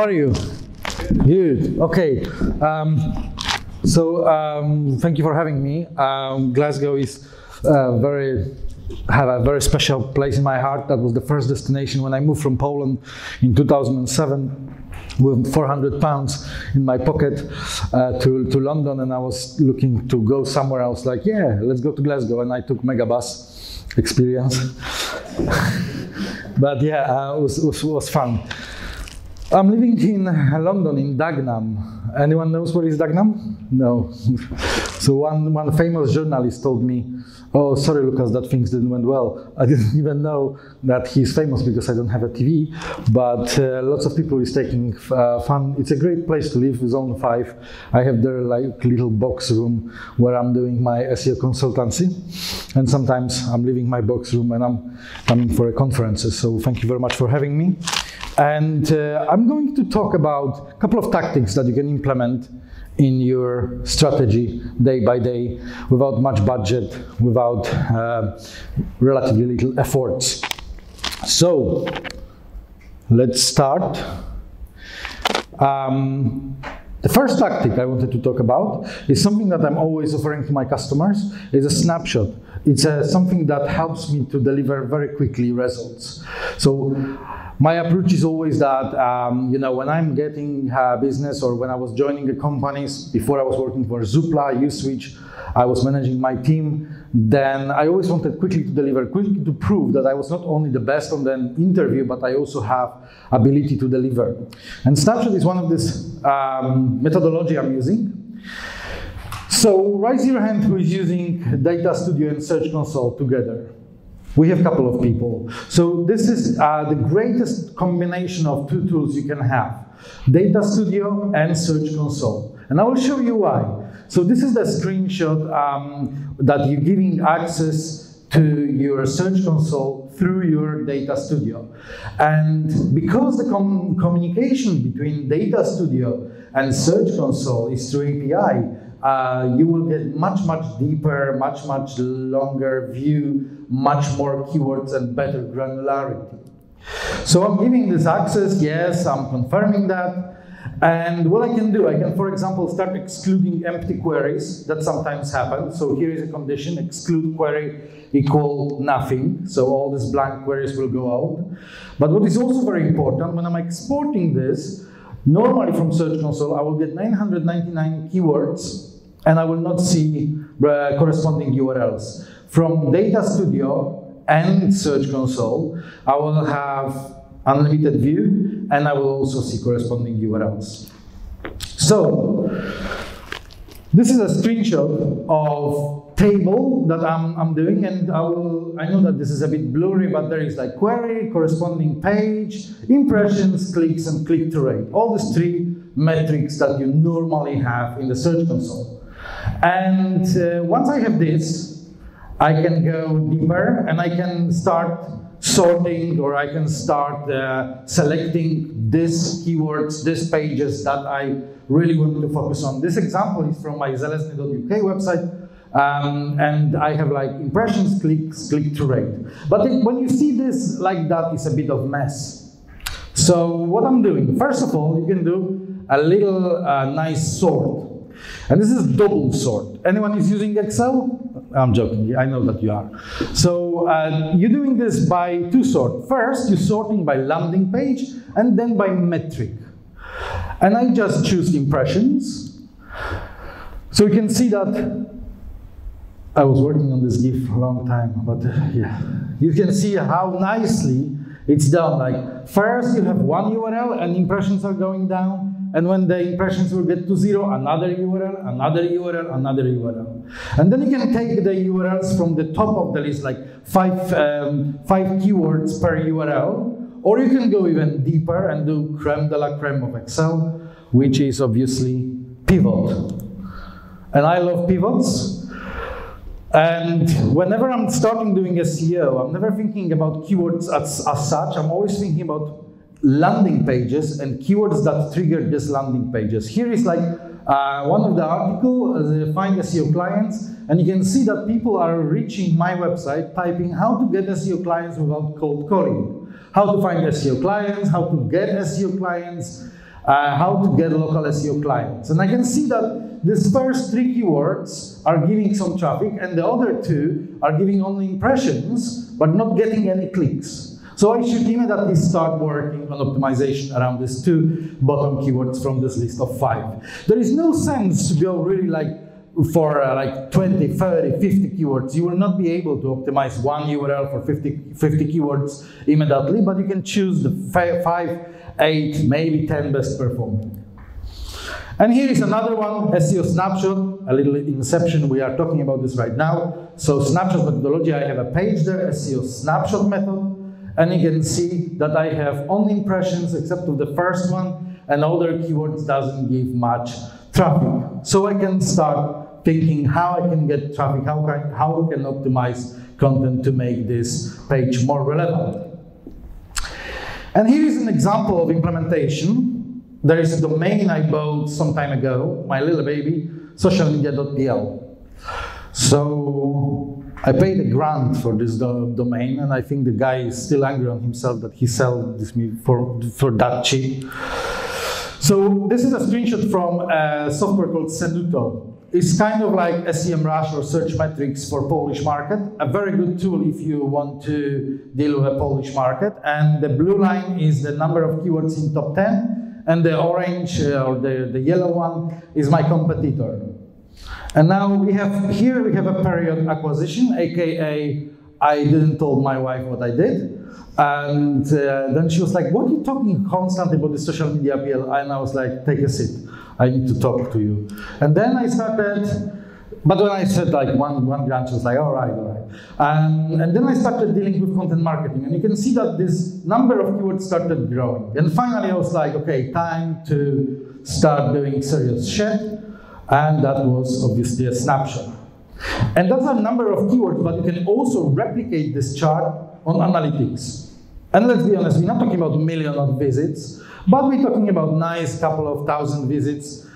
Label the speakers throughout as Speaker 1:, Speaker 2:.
Speaker 1: are you? Good. Okay. Thank you for having me. Glasgow is have a very special place in my heart. That was the first destination when I moved from Poland in 2007 with £400 in my pocket to London, and I was looking to go somewhere. I was like, yeah, let's go to Glasgow, and I took Megabus experience. But yeah, it was fun. I'm living in London, in Dagenham. Anyone knows where is Dagenham? No. So one famous journalist told me, oh, sorry, Lukasz, that things didn't went well. I didn't even know that he's famous because I don't have a TV, but lots of people is taking fun. It's a great place to live, Zone 5. I have there like little box room where I'm doing my SEO consultancy. And sometimes I'm leaving my box room and I'm coming for conferences. So thank you very much for having me. And I'm going to talk about a couple of tactics that you can implement in your strategy day by day without much budget, without relatively little efforts. So let's start. The first tactic I wanted to talk about is something that I'm always offering to my customers. It's a snapshot. It's something that helps me to deliver very quickly results. So my approach is always that, when I'm getting a business or when I was joining the companies, before I was working for Zoopla, Uswitch, I was managing my team, then I always wanted quickly to deliver, quickly to prove that I was not only the best on the interview, but I also have ability to deliver. And Snapshot is one of this methodology I'm using. So raise your hand who is using Data Studio and Search Console together. We have a couple of people. So this is the greatest combination of two tools you can have. Data Studio and Search Console. And I will show you why. So this is the screenshot that you're giving access to your Search Console through your Data Studio. And because the communication between Data Studio and Search Console is through API, you will get much deeper, much longer view, much more keywords and better granularity. So I'm giving this access, yes, I'm confirming that. And what I can do, I can, for example, start excluding empty queries. That sometimes happens. So here is a condition, exclude query equal nothing. So all these blank queries will go out. But what is also very important, when I'm exporting this, normally from Search Console, I will get 999 keywords, and I will not see corresponding URLs. From Data Studio and Search Console, I will have unlimited view, and I will also see corresponding URLs. So this is a screenshot of table that I'm doing, and I know that this is a bit blurry, but there is like query, corresponding page, impressions, clicks, and click-through rate. All these three metrics that you normally have in the Search Console. And once I have this, I can go deeper and I can start sorting, or I can start selecting these keywords, these pages that I really want to focus on. This example is from my zelezny.uk website, and I have like impressions, clicks, click-through rate. But when you see this like that, it's a bit of mess. So what I'm doing, first of all, you can do a little nice sort. And this is double sort. Anyone is using Excel? I'm joking, I know that you are. So you're doing this by two sorts. First, you're sorting by landing page, and then by metric. And I just choose impressions. So you can see that I was working on this GIF for a long time, but yeah. You can see how nicely it's done. Like, first you have one URL and impressions are going down. And when the impressions will get to 0, another URL, another URL, another URL. And then you can take the URLs from the top of the list, like five keywords per URL, or you can go even deeper and do creme de la creme of Excel, which is obviously pivot. And I love pivots. And whenever I'm starting doing SEO, I'm never thinking about keywords as such. I'm always thinking about landing pages and keywords that trigger these landing pages. Here is like one of the articles, find SEO clients, and you can see that people are reaching my website typing how to get SEO clients without cold calling, how to find SEO clients, how to get SEO clients, how to get local SEO clients. And I can see that these first 3 keywords are giving some traffic, and the other 2 are giving only impressions, but not getting any clicks. So I should immediately start working on optimization around these 2 bottom keywords from this list of 5. There is no sense to go really for 20, 30, 50 keywords. You will not be able to optimize one URL for 50 keywords immediately, but you can choose the 5, 8, maybe 10 best performing. And here is another one, SEO Snapshot, a little inception. We are talking about this right now. So snapshot methodology, I have a page there, SEO Snapshot Method. And you can see that I have only impressions except of the first one, and other keywords doesn't give much traffic. So I can start thinking how I can get traffic, how I can optimize content to make this page more relevant. And here is an example of implementation. There is a domain I bought some time ago, my little baby, socialmedia.pl. So I paid a grant for this domain, and I think the guy is still angry on himself that he sold this for that cheap. So this is a screenshot from a software called Senuto. It's kind of like SEMrush or Searchmetrics for Polish market, a very good tool if you want to deal with a Polish market. And the blue line is the number of keywords in top 10, and the orange or the yellow one is my competitor. And now we have a period acquisition, aka I didn't tell my wife what I did. And then she was like, what are you talking constantly about the social media PL? And I was like, take a seat, I need to talk to you. And then I started, but when I said like one grant, she was like, all right. And then I started dealing with content marketing. And you can see that this number of keywords started growing. And finally I was like, okay, time to start doing serious shit. And that was obviously a snapshot. And that's a number of keywords, but you can also replicate this chart on analytics. And let's be honest, we're not talking about millions of visits, but we're talking about nice couple of thousand visits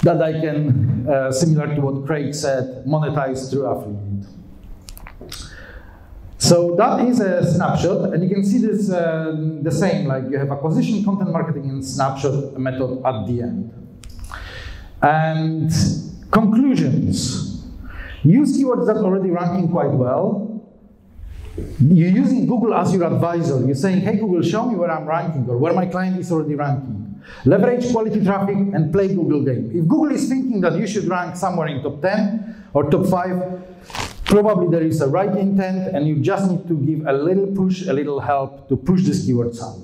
Speaker 1: that I can, similar to what Craig said, monetize through affiliate. So that is a snapshot, and you can see this the same, like you have acquisition, content marketing, and snapshot method at the end. And conclusions. Use keywords that are already ranking quite well. You're using Google as your advisor. You're saying, hey Google, show me where I'm ranking or where my client is already ranking. Leverage quality traffic and play Google game. If Google is thinking that you should rank somewhere in top 10 or top 5, probably there is a right intent, and you just need to give a little push, a little help to push these keywords out.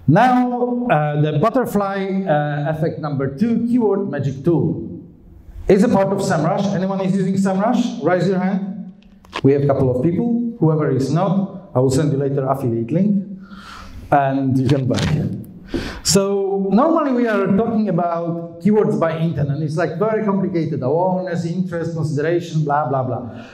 Speaker 1: Now, the butterfly effect number 2, keyword magic tool. Is a part of SEMrush. Anyone is using SEMrush? Raise your hand. We have a couple of people. Whoever is not, I will send you later affiliate link, and you can buy it. So normally we are talking about keywords by intent, and it's like very complicated. Awareness, interest, consideration, blah, blah, blah.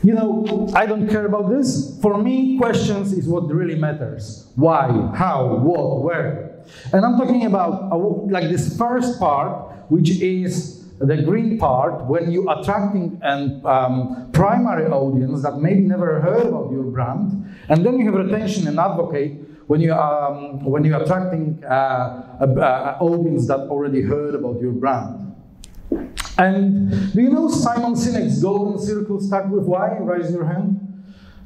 Speaker 1: You know, I don't care about this. For me, questions is what really matters. Why, how, what, where. And I'm talking about like this first part, which is the green part, when you're attracting a primary audience that maybe never heard about your brand, and then you have retention and advocate when you're attracting an audience that already heard about your brand. And do you know Simon Sinek's golden circle start with why? Raise your hand.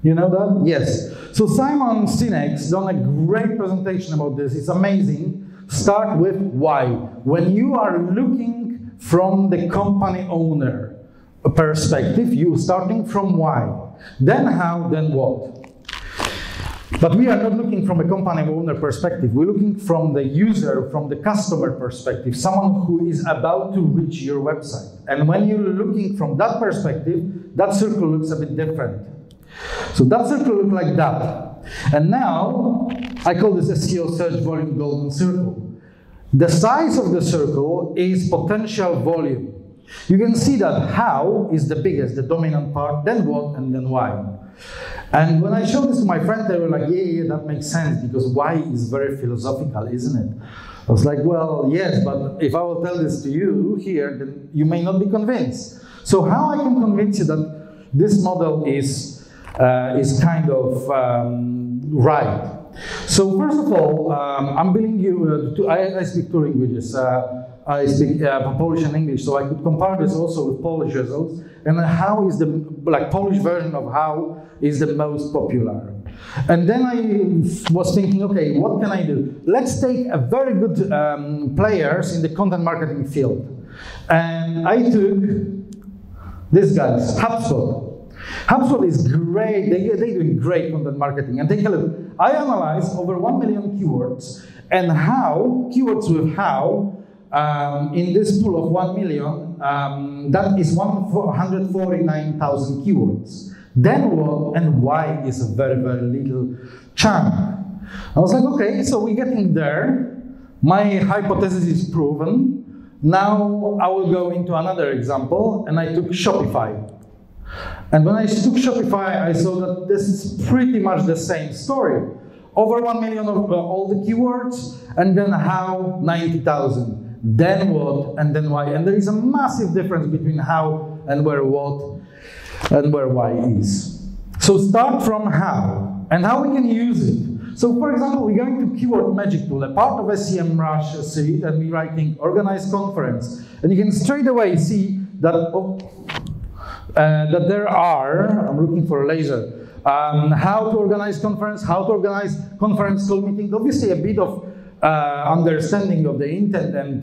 Speaker 1: You know that? Yes. So Simon Sinek's done a great presentation about this. It's amazing. Start with why. When you are looking from the company owner perspective, you're starting from why. Then how, then what. But we are not looking from a company owner perspective. We're looking from the user, from the customer perspective, someone who is about to reach your website. And when you're looking from that perspective, that circle looks a bit different. So that circle looks like that. And now, I call this a SEO search volume golden circle. The size of the circle is potential volume. You can see that how is the biggest, the dominant part, then what, and then why. And when I showed this to my friends, they were like, yeah, that makes sense, because why is very philosophical, isn't it? I was like, well, yes, but if I will tell this to you here, then you may not be convinced. So how I can convince you that this model is kind of right? So first of all, I'm billing you, I speak two languages. I speak Polish and English, so I could compare this also with Polish results, and how is the Polish version of how is the most popular. And then I was thinking, okay, what can I do? Let's take a very good players in the content marketing field. And I took these guys, HubSpot. HubSpot is great, they're doing great content marketing. And take a look, I analyzed over 1 million keywords, and how, keywords with how, in this pool of 1 million, that is 149,000 keywords. Then what and why is a very, very little chunk. I was like, okay, so we're getting there. My hypothesis is proven. Now I will go into another example, and I took Shopify. And when I took Shopify, I saw that this is pretty much the same story. Over 1 million of all the keywords, and then how, 90,000. Then what, and then why. And there is a massive difference between how and where what and where why is. So start from how, and how we can use it. So for example, we're going to Keyword Magic Tool, a part of SEMrush suite, and we're writing organized conference. And you can straight away see that, that there are, I'm looking for a laser, how to organize conference, how to organize conference call meeting. Obviously a bit of understanding of the intent and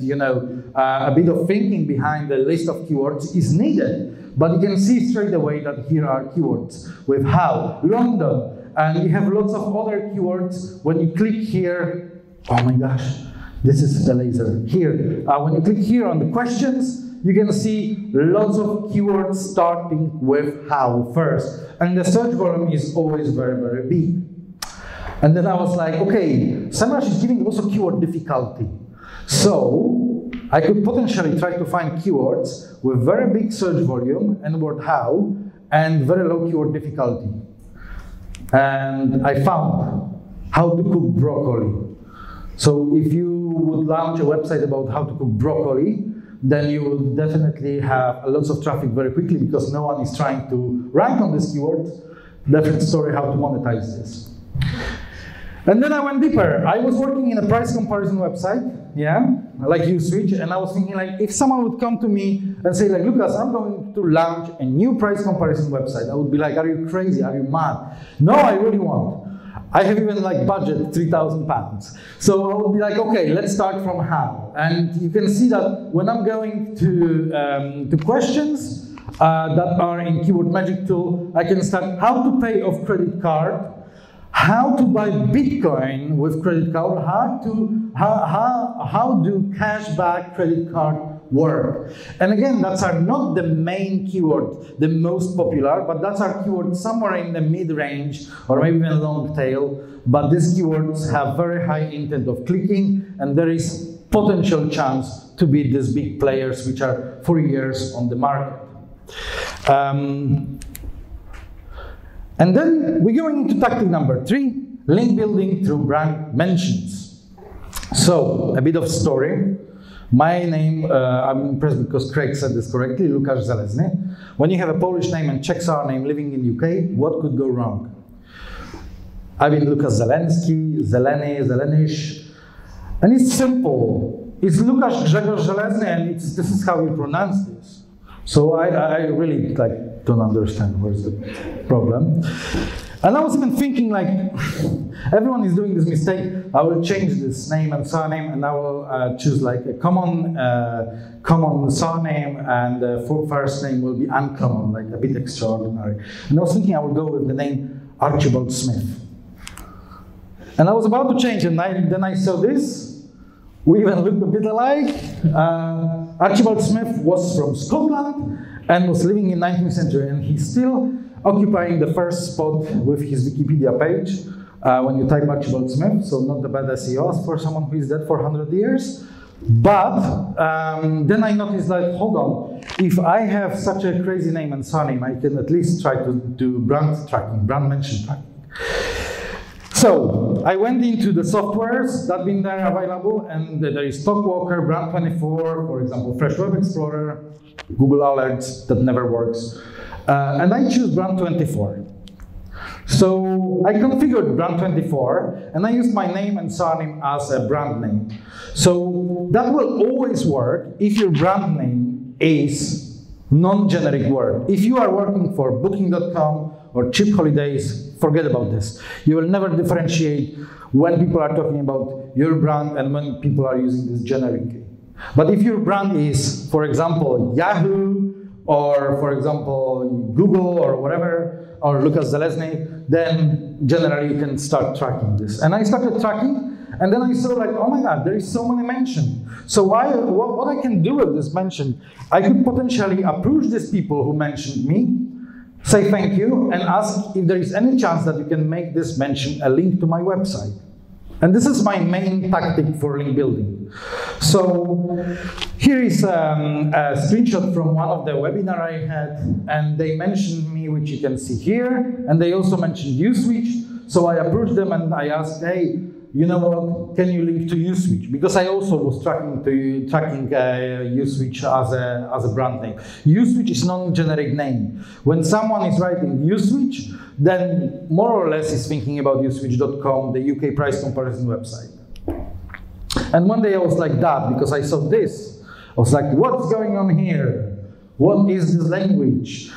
Speaker 1: a bit of thinking behind the list of keywords is needed. But you can see straight away that here are keywords with how, London, and you have lots of other keywords. When you click here, oh my gosh, this is the laser. Here, when you click here on the questions, you can see lots of keywords starting with how first. And the search volume is always very, very big. And then I was like, okay, SEMrush is giving also keyword difficulty. So I could potentially try to find keywords with very big search volume and word how and very low keyword difficulty. And I found how to cook broccoli. So if you would launch a website about how to cook broccoli, then you will definitely have lots of traffic very quickly because no one is trying to rank on this keyword. Different story how to monetize this. And then I went deeper. I was working in a price comparison website, like USwitch, and I was thinking like, if someone would come to me and say like, Lukasz, I'm going to launch a new price comparison website, I would be like, are you crazy? Are you mad? No, I really want. I have even like budget £3,000. So I would be like, okay, let's start from how. And you can see that when I'm going to questions that are in Keyword Magic Tool, I can start how to pay off credit card, how to buy Bitcoin with credit card, how do cashback credit card work. And again, that's not the main keyword, the most popular, but that's our keyword somewhere in the mid-range or maybe even long tail. But these keywords have very high intent of clicking, and there is potential chance to beat these big players which are 4 years on the market. And then we're going into tactic number 3, link building through brand mentions. So, a bit of story. My name, I'm impressed because Craig said this correctly, Lukasz Zelezny. When you have a Polish name and Czech surname living in UK, what could go wrong? I've been Lukasz Zelensky, Zeleny, Zelenish, and it's simple. It's Lukasz Grzegorz Zelezny, and this is how you pronounce this. So I really don't understand where's the problem. And I was even thinking like, everyone is doing this mistake. I will change this name and surname, and I will choose like a common surname, and the first name will be uncommon, like a bit extraordinary. And I was thinking I would go with the name Archibald Smith. And I was about to change, and then I saw this. We even look a bit alike. Archibald Smith was from Scotland and was living in 19th century, and he's still occupying the first spot with his Wikipedia page when you type Archibald Smith, so not the bad SEO for someone who is dead for 100 years. But then I noticed like, hold on, if I have such a crazy name and surname, I can at least try to do brand tracking, brand mention tracking. So I went into the softwares that have been there available, and there is Talkwalker, Brand24, for example, Fresh Web Explorer, Google Alerts that never works, and I choose Brand24. So I configured brand24, and I used my name and surname as a brand name. So that will always work if your brand name is non-generic word. If you are working for Booking.com or Cheap Holidays, forget about this. You will never differentiate when people are talking about your brand and when people are using this generically. But if your brand is, for example, Yahoo, or for example, Google or whatever, or Lukasz Zelezny, then generally you can start tracking this. And I started tracking, and then I saw like, oh my God, there is so many mentions. So what I can do with this mention, I could potentially approach these people who mentioned me, say thank you, and ask if there is any chance that you can make this mention a link to my website. And this is my main tactic for link building. So here is a screenshot from one of the webinar I had, and they mentioned me, which you can see here, and they also mentioned USwitch. So I approached them and I asked, hey, you know what, can you link to USwitch? Because I also was tracking USwitch as a brand name. USwitch is non-generic name. When someone is writing USwitch, then more or less is thinking about uswitch.com, the UK price comparison website. And one day I was like that, because I saw this. I was like, what's going on here? What is this language?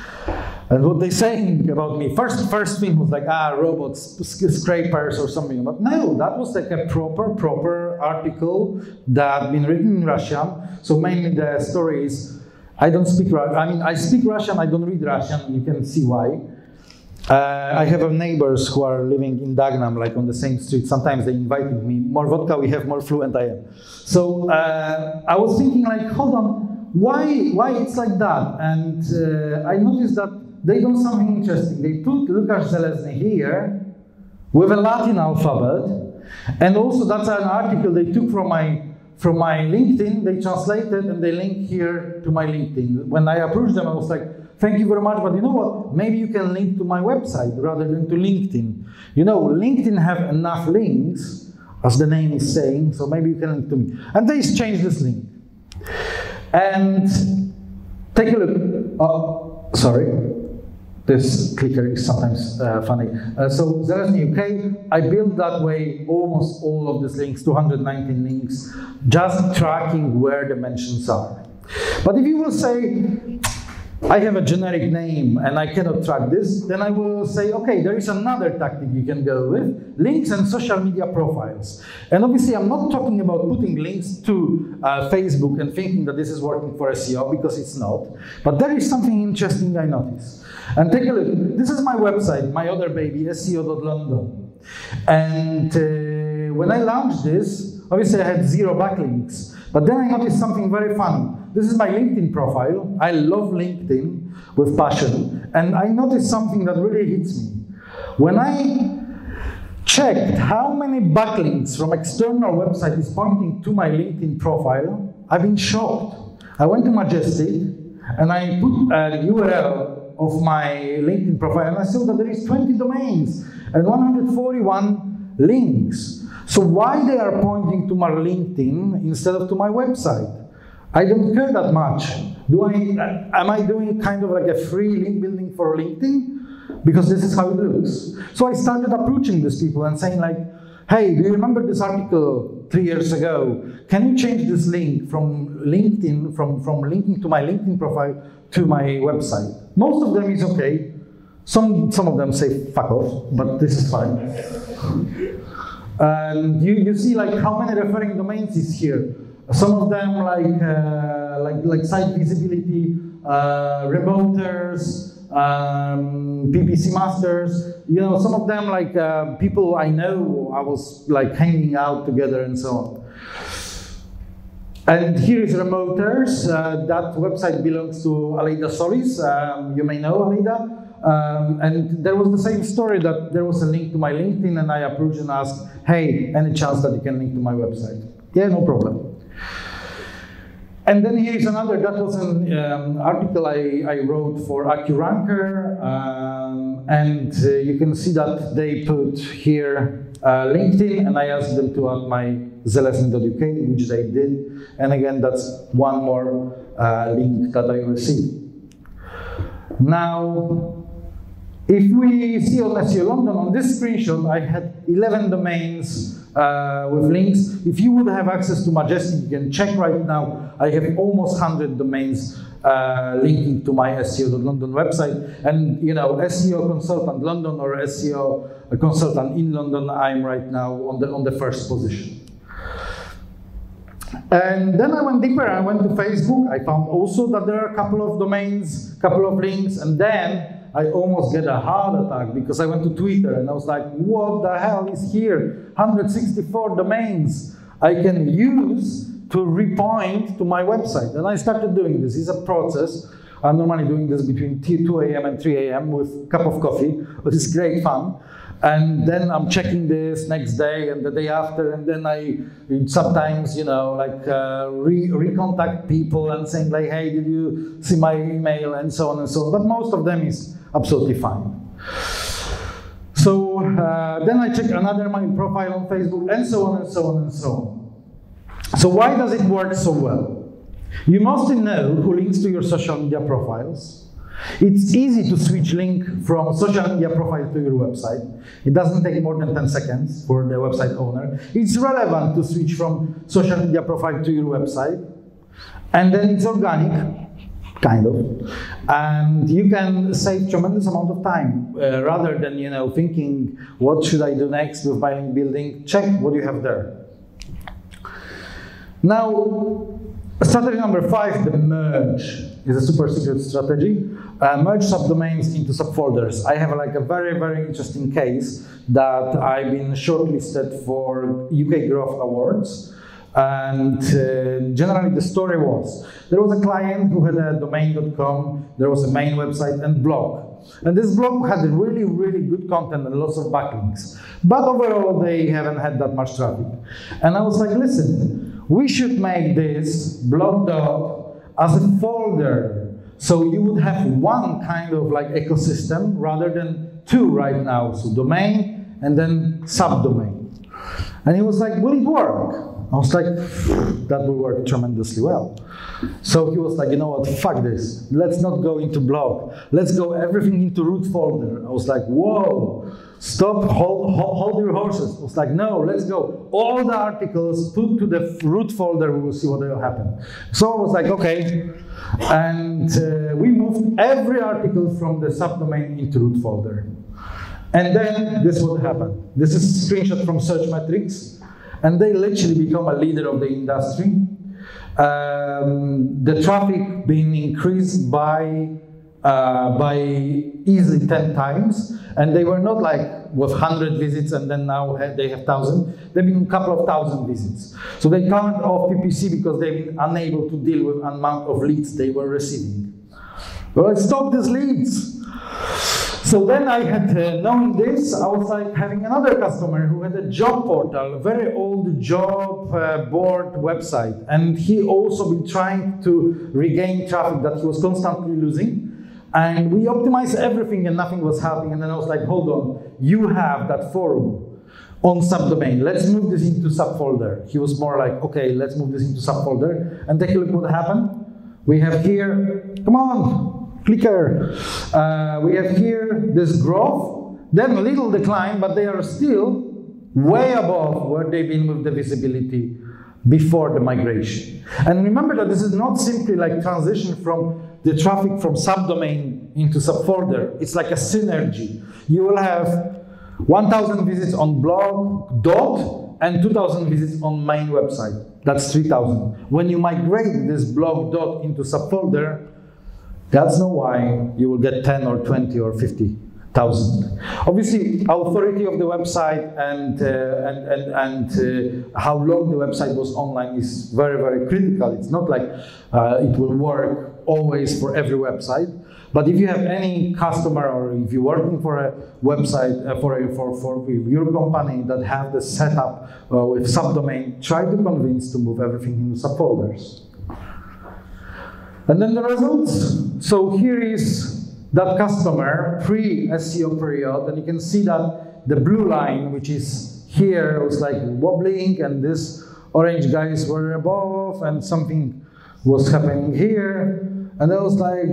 Speaker 1: And what they're saying about me, first thing was like, robots, scrapers or something. But no, that was like a proper article that had been written in Russian. So mainly the story is, I don't speak Russian. I mean, I speak Russian, I don't read Russian. You can see why. I have neighbors who are living in Dagenham, like on the same street. Sometimes they invited me, more vodka we have, more fluent I am. So I was thinking like, hold on, why it's like that? And I noticed that they done something interesting. They put Lukasz Zelezny here with a Latin alphabet, and also that's an article they took from my LinkedIn, they translated and they link here to my LinkedIn. When I approached them, I was like, thank you very much, but you know what? Maybe you can link to my website rather than to LinkedIn. You know, LinkedIn have enough links, as the name is saying, so maybe you can link to me. And they changed this link. And take a look. Oh, sorry. This clicker is sometimes funny. So Zelezny UK, I built that way almost all of these links, 219 links, just tracking where the mentions are. But if you will say, I have a generic name and I cannot track this, then I will say, okay, there is another tactic you can go with, links and social media profiles. And obviously I'm not talking about putting links to Facebook and thinking that this is working for SEO, because it's not. But there is something interesting I noticed. And take a look, this is my website, my other baby, SEO.London. And when I launched this, obviously I had 0 backlinks. But then I noticed something very funny. This is my LinkedIn profile. I love LinkedIn with passion. And I noticed something that really hits me. When I checked how many backlinks from external website is pointing to my LinkedIn profile, I've been shocked. I went to Majestic and I put a URL of my LinkedIn profile, and I saw that there is 20 domains and 141 links. So why they are pointing to my LinkedIn instead of to my website? I don't care that much. Am I doing kind of like a free link building for LinkedIn? Because this is how it looks. So I started approaching these people and saying like, hey, do you remember this article 3 years ago? Can you change this link from LinkedIn, from linking to my LinkedIn profile to my website? Most of them is okay. Some of them say fuck off, but this is fine. And you see like how many referring domains is here. Some of them like site visibility, remoters, PPC masters. You know, some of them like people I know. I was like hanging out together and so on. And here is remoters. That website belongs to Aleida Solis. You may know Aleida. And there was the same story, that there was a link to my LinkedIn, and I approached and asked, hey, any chance that you can link to my website? Yeah, no problem. And then here is another, that was an article I wrote for AccuRanker, and you can see that they put here LinkedIn, and I asked them to add my zelezny.uk, which they did. And again, that's one more link that I received. Now, If we see on SEO London, on this screenshot, I had 11 domains with links. If you would have access to Majestic, you can check right now. I have almost 100 domains linking to my SEO.London website. And you know, SEO Consultant London or SEO Consultant in London, I'm right now on the first position. And then I went deeper. I went to Facebook. I found also that there are a couple of domains, couple of links, and then I almost get a heart attack because I went to Twitter and I was like, what the hell is here? 164 domains I can use to repoint to my website. And I started doing this. It's a process. I'm normally doing this between 2 a.m. and 3 a.m. with a cup of coffee, but it's great fun. And then I'm checking this next day and the day after, and then I sometimes, you know, like recontact people and saying like, hey, did you see my email, and so on and so on. But most of them is absolutely fine. So then I check another my profile on Facebook, and so on and so on and so on. So why does it work so well? You mostly know who links to your social media profiles. It's easy to switch link from social media profile to your website. It doesn't take more than 10 seconds for the website owner. It's relevant to switch from social media profile to your website. And then it's organic, kind of. And you can save tremendous amount of time rather than, you know, thinking, what should I do next with my link building? Check what you have there. Now, strategy number 5, the merge, is a super secret strategy. Merge subdomains into subfolders. I have like a very, very interesting case that I've been shortlisted for UK Growth Awards. And generally the story was, there was a client who had a domain.com, there was a main website and blog. And this blog had really, really good content and lots of backlinks. But overall, they haven't had that much traffic. And I was like, listen, we should make this blog as a folder. So you would have one kind of like ecosystem rather than two right now. So domain and then subdomain. And he was like, will it work? I was like, that will work tremendously well. So he was like, you know what, fuck this. Let's not go into blog. Let's go everything into root folder. I was like, whoa, stop, hold your horses. I was like, no, let's go. All the articles put to the root folder, we will see what will happen. So I was like, okay. And we moved every article from the subdomain into root folder. And then this would happen. This is a screenshot from Search Metrics. And they literally become a leader of the industry. The traffic being increased by easily 10 times. And they were not like with 100 visits and then now they have 1,000. They've been a couple of thousand visits. So they turned off PPC because they've been unable to deal with the amount of leads they were receiving. Well, stop these leads. So then I had, knowing this, I was like having another customer who had a job portal, a very old job board website. And he also been trying to regain traffic that he was constantly losing. And we optimized everything and nothing was happening. And then I was like, hold on, you have that forum on subdomain. Let's move this into subfolder. He was more like, okay, let's move this into subfolder. And take a look what happened. We have here, come on, clicker. We have here this growth, then a little decline, but they are still way above where they've been with the visibility before the migration. And remember that this is not simply like transition from the traffic from subdomain into subfolder. It's like a synergy. You will have 1,000 visits on blog dot and 2,000 visits on main website. That's 3,000. When you migrate this blog dot into subfolder, that's no why you will get 10 or 20 or 50,000. Obviously, authority of the website and how long the website was online is very, very critical. It's not like it will work always for every website. But if you have any customer or if you're working for a website for your company that have the setup with subdomain, try to convince to move everything into subfolders. And then the results. So here is that customer pre-SEO period, and you can see that the blue line, which is here, was like wobbling, and this orange guys were above, and something was happening here. And I was like,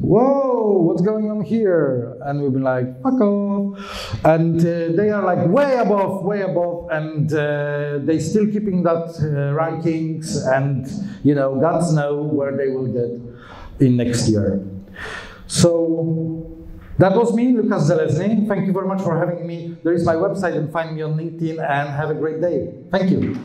Speaker 1: whoa, what's going on here? And we'll be like, fuck off. And they are like way above, and they still keeping that rankings, and gods know where they will get in next year. So that was me, Lukasz Zelezny. Thank you very much for having me. There is my website, and find me on LinkedIn, and have a great day. Thank you.